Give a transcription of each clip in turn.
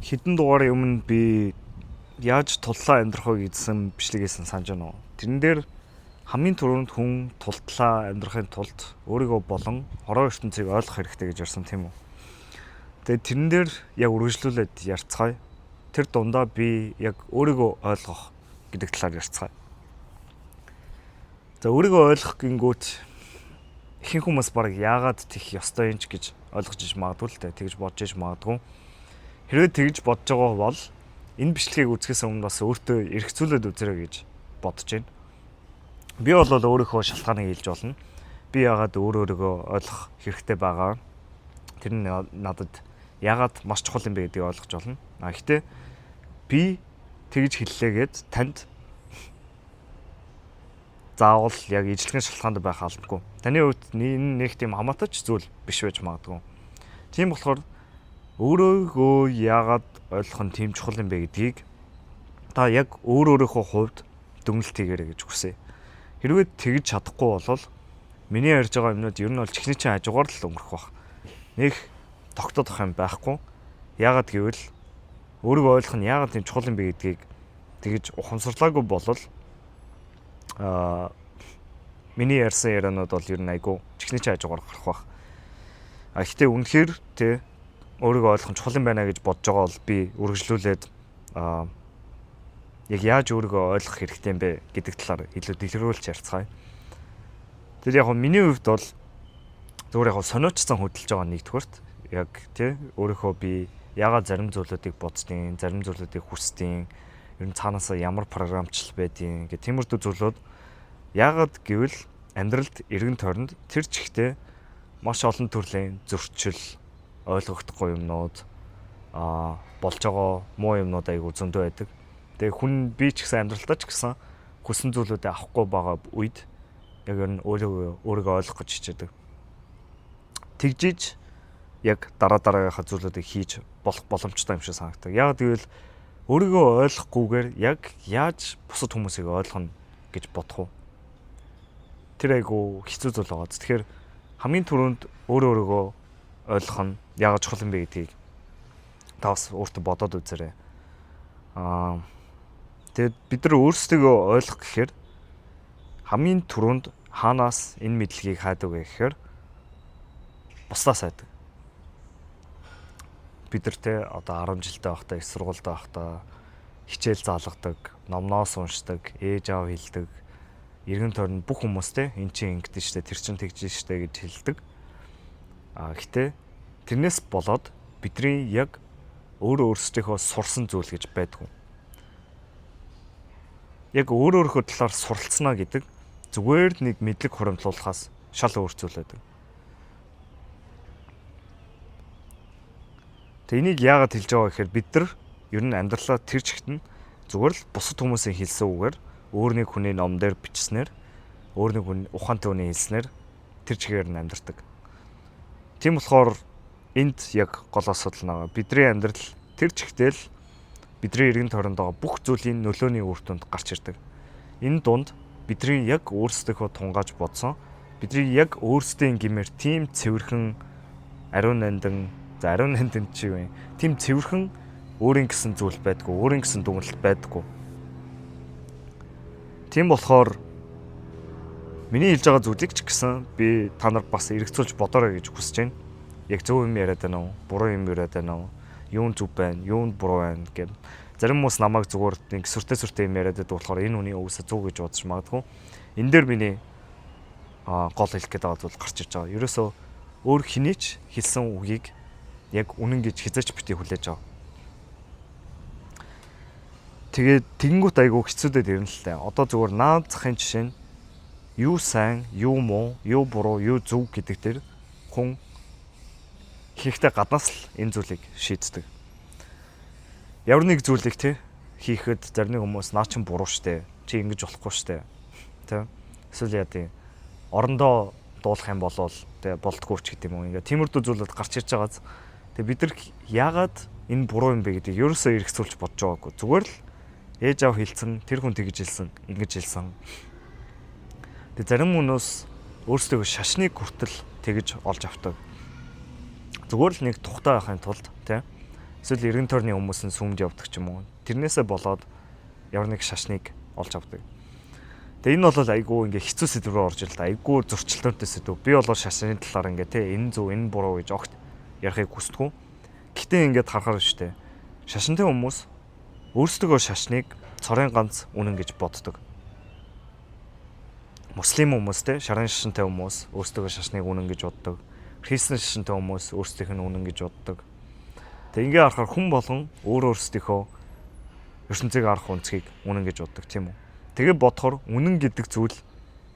Хэдэн дугаараа өмнө би яаж туллаа амьдрах вэ гэсэн бичлэгээс нь санаж байна уу? Тэрэн дээр хамгийн түрүүнд хүн тултлаа амьдрахын тулд өөрийгөө болон хороо ертөнцийг ойлгох хэрэгтэй гэж ярьсан тийм үү? Тэгээд тэрэн дээр яг үргэлжлүүлээд ярьцгаая. Тэр дундаа би яг өөрийгөө ойлгох гэдэг талаар ярьцгаая. За өөрийгөө ойлгох гингүүт ихэнх хүмүүс бараг яагаад тийх ёстой юм ч гэж ойлгож иж магадгүй л дээ. Тэгж бодож иж магадгүй. Хэрвээ тэгж бодож байгаа бол энэ бичлэгийг үзэхээс өмнө бас өөртөө эргцүүлээд үзэрэй гэж бодож байна. Би бол өөрийнхөө шалтгааныг хэлж болно. Би яагаад өөрийгөө ойлгох хэрэгтэй байгаа. Тэр нь надад яагаад маш чухал юм бэ гэдгийг ойлгож болно. Гэхдээ би тэгж хэллээгээд танд заавал яг ижлэгэн шалтгаанд байх албагүй. Таны хувьд энэ нэг тийм хамаатай ч зүйл биш байж магадгүй. Тийм болохоор өөрийгөө яагаад ойлгох нь тийм чухал юм бэ гэдгийг та яг өөрийнхөө хувьд дүгнэлт хийгээрэй гэж хүсье. Хэрвээ тэгж чадахгүй бол миний ярьж байгаа юмнууд ер нь бол чихний чинь хажуугаар л өнгөрөх баг. Нэг тогтоодох юм байхгүй. Яагаад гэвэл өөрийгөө ойлгох нь яагаад тийм чухал юм бэ гэдгийг тэгж ухамсарлаагүй болол миний ярьсан ярианууд бол ер нь айгүй чихний чинь хажуугаар гарах баг. Гэхдээ үнэхээр тэ өөрийгөө ойлгох нь чухал юм байна гэж бодож байгаа бол би үргэлжлүүлээд яг яаж өөрийгөө ойлгох хэрэгтэй юм бэ гэдэг талаар илүү дэлгэрүүлж ярьцгаая. Тэр яг миний хувьд бол зүгээр яг сониучсан хөдөлж байгаа нэгдүгээрт яг тий өөрийнхөө би яагаад зарим зүйлүүдийг боддیں, зарим зүйлүүдийг хүсдیں, ер нь цаанаасаа ямар програмчлал байдیں гэх тиймэрдүү зүйлүүд яагаад гэвэл амьдралд эргэн тойронд тэр чигтээ маш олон төрлийн зөрчил ойлгогдохгүй юмнууд болж байгаа муу юмнууд айгүй зөндөө байдаг. Тэгээ хүн би ч гэсэн амьдралдаа ч гэсэн хүссэн зүйлүүдээ авахгүй байгаа үед яг ер нь өөрийгөө ойлгох гэж хичээдэг. Тэгжиж яг дараагийнхаа зүйлүүдийг хийж болох боломжтой юм шиг санагдав. Яг гэвэл өөрийгөө ойлгохгүйгээр яг яаж бусад хүмүүсийг ойлгоно гэж бодох уу? Тэр айгүй хэцүү зүйл байгаа. Тэгэхээр хамгийн түрүүнд өөрийгөө ойлгох нь яагаад чухал юм бэ гэдгийг та бас өөртөө бодоод үзээрэй. Тэгээд бид нар өөрсдөө ойлгох гэхээр хамгийн түрүүнд хаанаас энэ мэдлэгийг хайдаг вэ гэхээр бусдаас хайдаг. Бид нар те одоо 10 жилдээ байхдаа их сургуульд байхдаа хичээл заалгадаг, номноос уншдаг, ээж аав хэлдэг, эргэн тойронд бүх хүмүүс те эн чинь ингэдэж штэ, тэр чинь тэгж штэ гэж хэлдэг. Гэхдээ тэрнээс болоод бидний яг өөрсдийнхөө сурсан зүйл гэж байдгүй. Яг өөрийнхөө талаар суралцсанаа гэдэг зүгээр нэг мэдлэг хуримтлуулахаас шал өөр зүйл байдаг. Тэ энийг яагаад хэлж байгаа гэхээр бид нар ер нь амьдралаа тэр чигт нь зүгээр л бусад хүмүүсийн хэлсэн үгээр өөр нэг хүний ном дээр бичснээр өөр нэг хүн ухаантай хүний хэлснээр тэр чигээр нь амьдардаг. Тийм болохоор энд яг гол асуудал байгаа. Бидний амьдрал тэр чигтэл бидний эргэн тойронд байгаа бүх зүйлийн нөлөөний үр дүнд гарч ирдэг. Энэ дунд бидний яг өөрсдөө тунгааж бодсон, бидний яг өөрсдийн гимээр тийм цэвэрхэн ариун нандин чи юу юм? Тийм цэвэрхэн өөрийн гэсэн зүйл байдгүй, өөрийн гэсэн дүгнэлт байдгүй. Тийм болохоор миний хэлж байгаа зүйлийг ч гэсэн би та нар бас эргцүүлж бодоорой гэж хүсэж байна. Яг зөв юм яриад байна уу? Буруу юм яриад байна уу? Юу нь зөв байна, юу нь буруу байна гэв. Зарим хүмүүс намайг зүгээр нэг сүртэй юм яриад байдаг болохоор энэ үний үгсээ зөв гэж бодож магадгүй. Энэ дээр миний гол хэлэх гээд байгаа зүйл гарч ирж байгаа. Ерөөсөө өөр хинээч хэлсэн үгийг яг үнэн гэж хязгаарч битгий хүлээж аваа. Тэгээд тэгэнгүүт айгүй хэцүүдээд ирнэ л дээ. Одоо зүгээр наад захын жишээ нь юу сайн, юу муу, юу буруу, юу зөв гэдэг дээр хүн хийхдээ гаднаас л энэ зүйлийг шийддэг. Ямар нэг зүйлийг те хийхэд зарим хүмүүс наа чин буруу штэ. Чи ингэж болохгүй штэ. Тэ? Эсвэл яа тийм орондоо дуулах юм болвол тэ болтгүй ч гэдэг юм уу. Ингээ тиймэрдүү зүйлүүд гарч ирж байгааз. Тэгээ бид нар яагаад энэ буруу юм бэ гэдгийг ерөөсөө эргцүүлж бодож байгаагүй. Зүгээр л ээж аав хэлсэн, тэр хүн тэгж хэлсэн, ингэж хэлсэн. Тэгээ зарим хүмүүс өөрсдөө шашныг хүртэл тэгж олж авдаг. Зүгээр л нэг тухтай байхын тулд тий Эсвэл эргэн тойрны хүмүүс нь сүмд явдаг ч юм уу. Тэрнээсээ болоод ямар нэг шашныг олж авдаг. Тэгээ энэ бол айгүй ингээ хэцүү сэдв рүү орж ил та. Айгүй зөрчилдөөнтэй сэдв. Би бол шашны талаар ингээ те энэ зөв энэ буруу гэж огт ярихыг хүсдэггүй. Гэтэ ингээд харахаар штэ. Шашинтай хүмүүс өөрсдөө шашныг цорын ганц үнэн гэж боддог. Муслим хүмүүс те шарын шашинтай хүмүүс өөрсдөө шашныг үнэн гэж боддог. Христэн шашинтай хүмүүс өөрсдийнх нь үнэн гэж боддог. Тэгээ ингээ харахаар хүн болгон өөрсдийнхөө ертөнцийг харах үнцгийг үнэн гэж боддог тийм үү. Тэгээ бодохоор үнэн гэдэг зүйл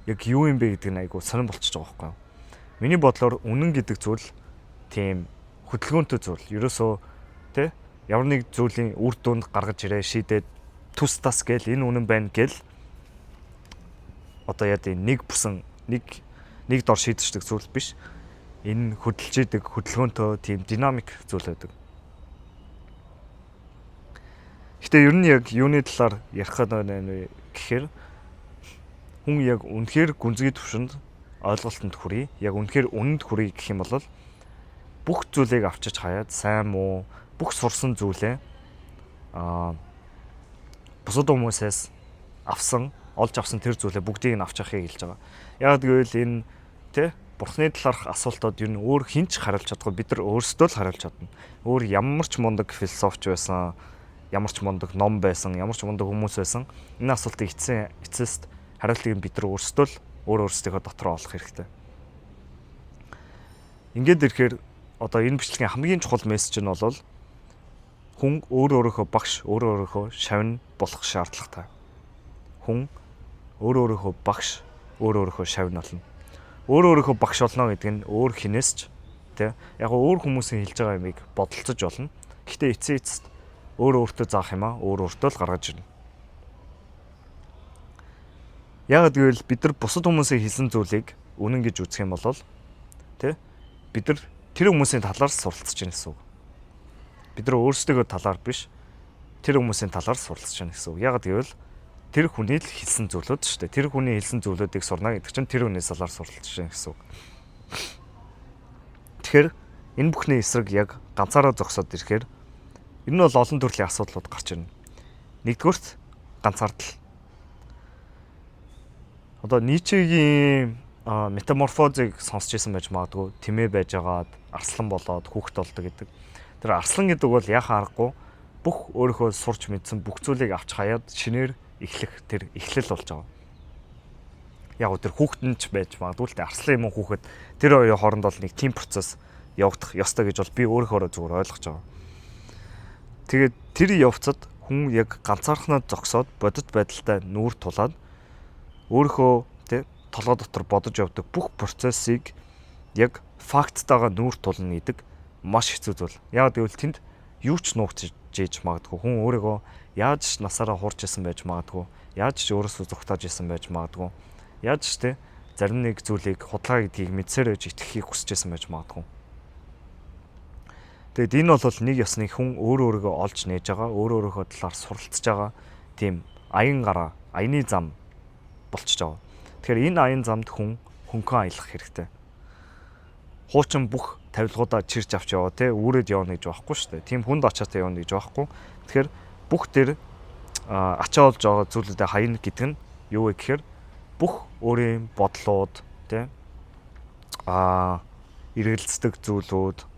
яг юу юм бэ гэдэг нь айгүй сонирн болчихж байгаа байхгүй юу. Миний бодлоор үнэн гэдэг зүйл тийм хөдөлгөөнтэй зүйл. Ерөөсөө тэ ямар нэг зүйлийн үр дүнд гаргаж ирээ шийдээд тус тас гээл энэ үнэн байна гээл одоо яа тийм нэг бүсэн нэг дор шийдчихдэг зүйл биш. Энэ хөдөлж идэг хөдөлгөөнтэй тийм динамик зүйл байдаг. Гэтэ ер нь яг юуны талаар ярих гэхээр хүн яг үнэхээр гүнзгий төвшөнд ойлголтод хүрье. Яг үнэхээр үнэнд хүрье гэх юм бол бүх зүйлийг авчиж хаяад сайн муу бүх сурсан зүйлээ бусад хүмүүсээс олж авсан тэр зүйлээ бүгдийг нь авч явахыг хэлж байгаа. Яг гэвэл энэ тэ бурхны талаарх асуултууд ер нь өөр хинч хариулж чадахгүй бид нар өөрсдөө л хариулж чадна. Өөр ямар ч мундаг философч байсан, ямар ч мундаг ном байсан, ямар ч мундаг хүмүүс байсан энэ асуултыг эцэст хариултыг бид нар өөрсдөө л өөрсдийнхөө дотроо олох хэрэгтэй. Ингээд ирэхээр одоо энэ бичлэгийн хамгийн чухал мессеж нь бол хүн өөрийнхөө багш, өөрийнхөө шавн болох шаардлагатай. Хүн өөрийнхөө багш, өөрийнхөө шавн болно. Өөрийнхөө багш болно гэдэг нь өөр хинээс ч тий яг өөр хүмүүсийн хэлж байгаа юмыг бодолцож болно. Гэхдээ эцэст өөртөө заах юм аа өөртөө л гаргаж ирнэ. Яг гэвэл бид нар бусад хүмүүсийн хэлсэн зүйлийг үнэн гэж үзэх юм бол тий бид нар тэр хүмүүсийн талаар суралцж байна гэсэн үг. Бид нар өөрсдөө талаар биш тэр хүмүүсийн талаар суралцж байна гэсэн үг. Яг гэвэл тэр хүний л хэлсэн зүйлүүд шүү дээ. Тэр хүний хэлсэн зүйлүүдийг сурна гэдэг чинь тэр хүнээс талаар суралцж байна гэсэн үг. Тэгэхээр энэ бүхний эсрэг яг ганцаараа зогсоод ирэхээр энэ бол олон төрлийн асуудлууд гарч ирнэ. Нэгдүгürt ганцаардал. Одоо Ницшегийн метаморфозыг сонсч ирсэн байж магадгүй. Тэмээ байжгаад арслан болоод хүүхэд болдог гэдэг. Тэр арслан гэдэг бол яхаа аргагүй бүх өөрийнхөө сурч мэдсэн бүх зүйлийг авч хаяад шинээр эхлэх тэр эхлэл болж байгаа. Яг тэр хүүхэд нь ч байж магадгүй л тэ арслан юм уу хүүхэд тэр хоёрын хооронд бол нэг тийм процесс явагдах ёстой гэж бол би өөрөөрөө зүгээр ойлгож байгаа. Тэгээд тэр явцад хүн яг ганцаархнаа зогсоод бодит байдалтай нүүр тулаад өөрийнхөө тэ толгой дотор бодож явдаг бүх процессыг яг факттайгаа нүүр тулна гэдэг маш хэцүү зүйл. Яг гэвэл тэнд юу ч нуугдж ээж магадгүй. Хүн өөрийгөө яаж ч насаараа хуурч исэн байж магадгүй. Яаж ч өөрөөсөө зүгтааж исэн байж магадгүй. Яаж ч тэ зарим нэг зүйлийг худлаа гэдгийг мэдсээр байж итгэхийг хүсэж исэн байж магадгүй. Тэгэд энэ бол нэг ёсны хүн өөрөөрөө олж нээж байгаа, өөрөөрөө талаар суралцж байгаа тийм аян гараа, аяны зам болчихж байгаа. Тэгэхээр энэ аян замд хүн хөнгөн аялах хэрэгтэй. Хуучин бүх тавилгуудаа чирч авч яваа те үүрээд явна гэж байхгүй шүү дээ. Тийм хүнд ачаатай явна гэж байхгүй. Тэгэхээр бүх тэр ачаа олж байгаа зүйлүүдэд хаяна гэдэг нь юу вэ гэхээр бүх өөрийн бодлууд те эргэлздэг зүйлүүд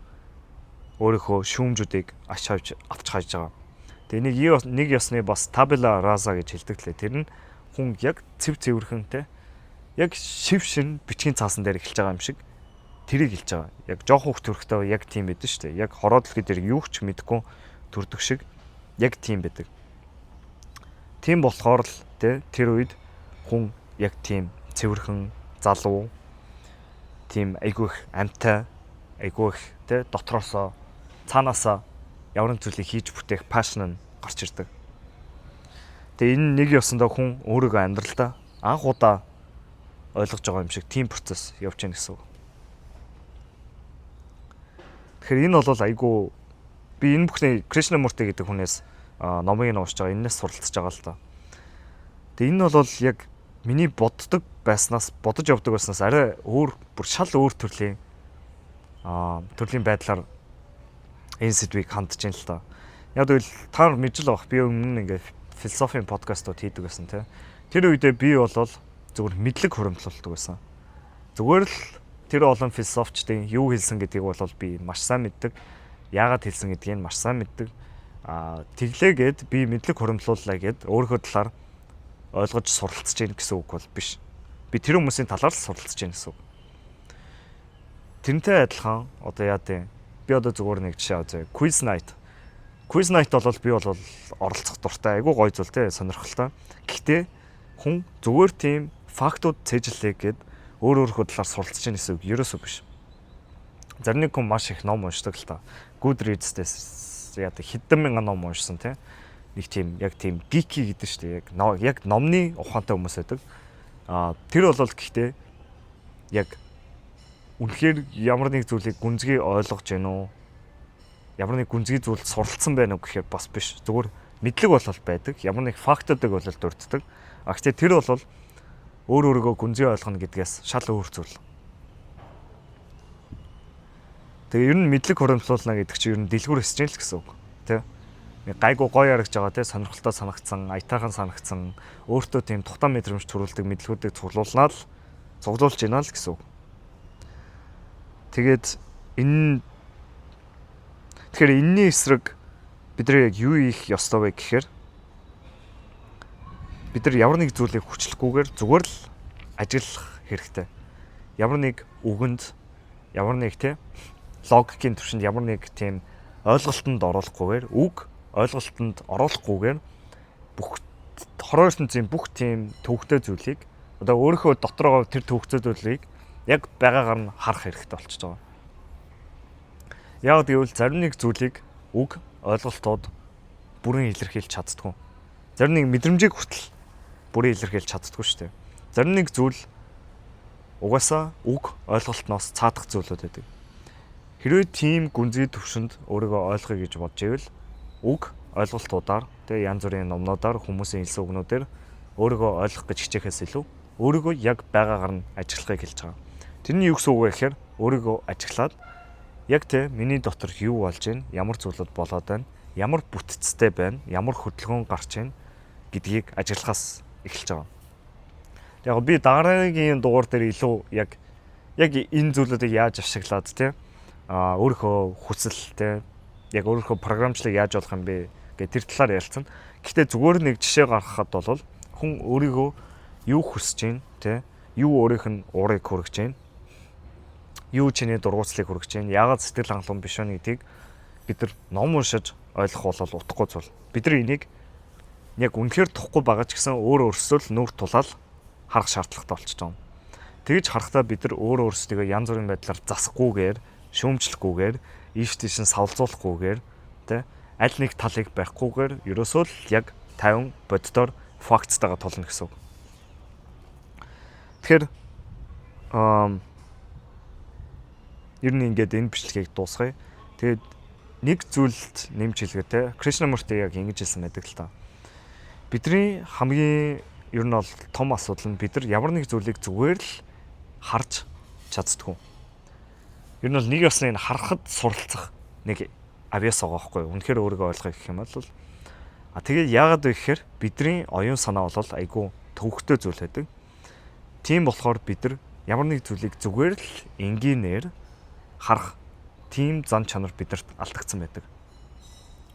өөрийнхөө шүүмжүүдийг авч хайж байгаа. Тэгээ нэг ёсны бас табела раса гэж хэлдэг лээ. Тэр нь хүн яг цэвэрхэн те яг шив шин бичгийн цаасан дээр эхэлж байгаа юм шиг тэрийг хэлж байгаа. Яг жоох хөвгт төрхтэй яг тийм байдаг шүү дээ. Яг хороод л гэдэг юу ч мэдэхгүй төрдөг шиг яг тийм байдаг. Тийм болохоор л тэр үед хүн яг тийм цэвэрхэн залуу тийм айгүй их амтай айгүй их дотроосоо цаанаасаа ямар нэг зүйлийг хийж бүтээх пашн нь гарч ирдэг. Тэгээ энэ нэг ёсондоо хүн өөрийгөө амьдралдаа анх удаа ойлгож байгаа юм шиг тийм процесс явж байна гэсэн үг. Тэгэхээр энэ бол айгүй би энэ бүхний Кришнамурти гэдэг хүнээс номыг нь уншиж байгаа. Энээс суралцж байгаа л да. Тэгээ энэ бол яг миний боддог байснаас бодож явдаг байснаас арай өөр бүр шал өөр төрлийн байдлаар энэ сэдвийг хандж ийн л та. Яг л та нар мэдж л байх. Би өмнө ингээ философийн подкастууд хийдэг байсан тий. Тэр үедээ би бол зөвхөн мэдлэг хуримтлуулдаг байсан. Зүгээр л тэр олон философчдын юу хэлсэн гэдгийг бол би маш сайн мэддэг. Яагаад хэлсэн гэдгийг маш сайн мэддэг. Тэглээгээд би мэдлэг хуримтлууллаа гэд өөрийнхөө талаар ойлгож суралцж гин гэсэн үг бол биш. Би тэр хүмүүсийн талаар л суралцж гин гэсэн үг. Тэрнтэй адилхан одоо яа тийм би одоо зүгээр нэг жишээ авъя. Quiz night. Quiz night бол би бол оролцох дуртай. Айгуу гоё зүйл те сонирхолтой. Гэхдээ хүн зүгээр тийм фактууд цээжлээ гэд өөрийнхөө талаар суралцж гин гэсэн үг ерөөсөө биш. Зарим нэг хүн маш их ном уншдаг л та. Goodreads-ээс яа тийм хэдэн мянган ном уншсан те. Нэг тийм яг тийм geeky гэдэг шүү дээ. Яг номны ухаантай хүмүүс байдаг. Тэр бол гэхдээ яг үнэхээр ямар нэг зүйлийг гүнзгий ойлгож гэнэ үү? Ямар нэг гүнзгий зүйлд суралцсан байна уу гэхээр бас биш. Зүгээр мэдлэг бол байдаг. Ямар нэг фактуудыг бол дурддаг. Гэхдээ тэр бол өөрөөгөө гүнзгий ойлгоно гэдгээс шал өөр зүйл. Тэгээ ер нь мэдлэг хуримтлуулна гэдэг чинь ер нь дэлгүүр өсөж л гэсэн үг. Тэ? Гайгүй гоё харагч байгаа те сонирхолтой санагдсан, аятайхан санагдсан, өөртөө тийм тухтан мэдрэмж төрүүлдэг мэдлгүүдийг цуглуулнаа л цуглуулж гинэ л гэсэн үг. Тэгэхээр энэний эсрэг бид нар яг юу хийх ёстой вэ гэхээр бид нар ямар нэг зүйлийг хүчлэхгүйгээр зүгээр л ажиллах хэрэгтэй. Ямар нэг үгэнд ямар нэг те логикийн түвшинд ямар нэг тийм ойлголтод оруулахгүйгээр ойлголтод оруулахгүйгээр бүх хорон ертөнцийн бүх тийм төвөгтэй зүйлийг одоо өөрийнхөө дотороо тэр төвөгтэй зүйлийг яг байгаагаар нь харах хэрэгтэй болчихж байгаа. Яг гэвэл зарим нэг зүйлийг ойлголтууд бүрэн илэрхийлж чаддгүй. Зарим нэг мэдрэмжийг хүртэл бүрэн илэрхийлж чаддгүй шүү дээ. Зарим нэг зүйл угаасаа ойлголтноос цаадах зүйлүүд байдаг. Хэрвээ тийм гүнзгий төвшөнд өөрийгөө ойлгоё гэж бодж ивэл ойлголтуудаар тэгээ янз бүрийн номнуудаар хүмүүсийн хэлсэн үгнүүдээр өөрийгөө ойлгох гэж хичээхээс илүү өөрийгөө яг байгаагаар нь ажиллахыг хэлж байгаа. Тэрний юу гэсэн үг вэ гэхээр өөрийгөө ажиглаад яг тэ миний дотор юу болж байна, ямар зүйлүүд болоод байна, ямар бүтцтэй байна, ямар хөдөлгөөн гарч байна гэдгийг ажиглахаас эхэлж байгаа. Яг би дараагийн дугаар дээр илүү яг энэ зүйлүүдийг яаж ашиглаад тэ өөрийнхөө хүсэлтэй яг өөрийнхөө програмчлалыг яаж болох юм бэ гэх тэр талаар ярилцсан. Гэхдээ зүгээр нэг жишээ гаргахад бол хүн өөрийгөө юу хүсэж байна тэ юу өөрийнх нь уурыг хүргэж байна юу чиний дургуутслыг хүргэж байна яагаад сэтгэл хангалуун биш вэ гэдгийг бид нар ном уншиж ойлгох бол утгагүй зүйл. Бид нар энийг яг үнэхээр тухгүй байгаа ч гэсэн өөрөөсөө л нүүр тулаал харах шаардлагатай болчихж байгаа юм. Тэгж харахтаа бид нар өөрөөсөө янз бүрийн байдлаар засахгүйгээр шүүмжлэхгүйгээр ийш тийш нь савлзуулахгүйгээр тэ аль нэг талыг барихгүйгээр ерөөсөө л яг 50 боддоор фактстайгаа тулна гэсэн үг. Тэгэхээр ер нь ингээд энэ бичлэгийг дуусгая. Тэгээд нэг зүйлд нэмж хэлгээ те Кришнамурти яг ингэж хэлсэн байдаг л та. Бидний хамгийн ер нь бол том асуудал нь бид нар ямар нэг зүйлийг зүгээр л харж чаддгүй. Ер нь бол нэг ясны харахад суралцах нэг авьяас байгаа байхгүй юу? Үнэхээр өөрийгөө ойлгох гэх юм бол тэгээд яагаад вэ гэхээр бидний оюун санаа бол айгүй төвөгтэй зүйл байдаг. Тийм болохоор бид нар ямар нэг зүйлийг зүгээр л энгийнээр харах тийм зан чанар бидэрт алдагдсан байдаг.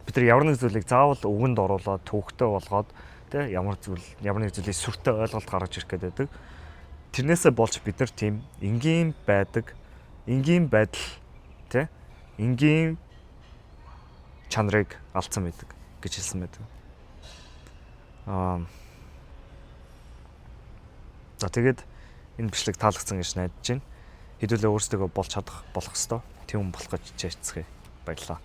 Бид нар ямар нэг зүйлийг заавал өвгөнд оруулаад төвөгтэй болгоод тэ ямар нэг зүйлийг сүртэй ойлголт гаргаж ирэх гээд байдаг. Тэрнээсээ болж бид нар тийм энгийн байдал тэ энгийн чанарыг алдсан байдаг гэж хэлсэн байдаг. За тэгээд энэ бичлэг таалагдсан гэж найдаж байна. Хэдүүлээ өөрсдөө болж болох ёстой. Тийм болох гэж хичээцгээе. Баярлалаа.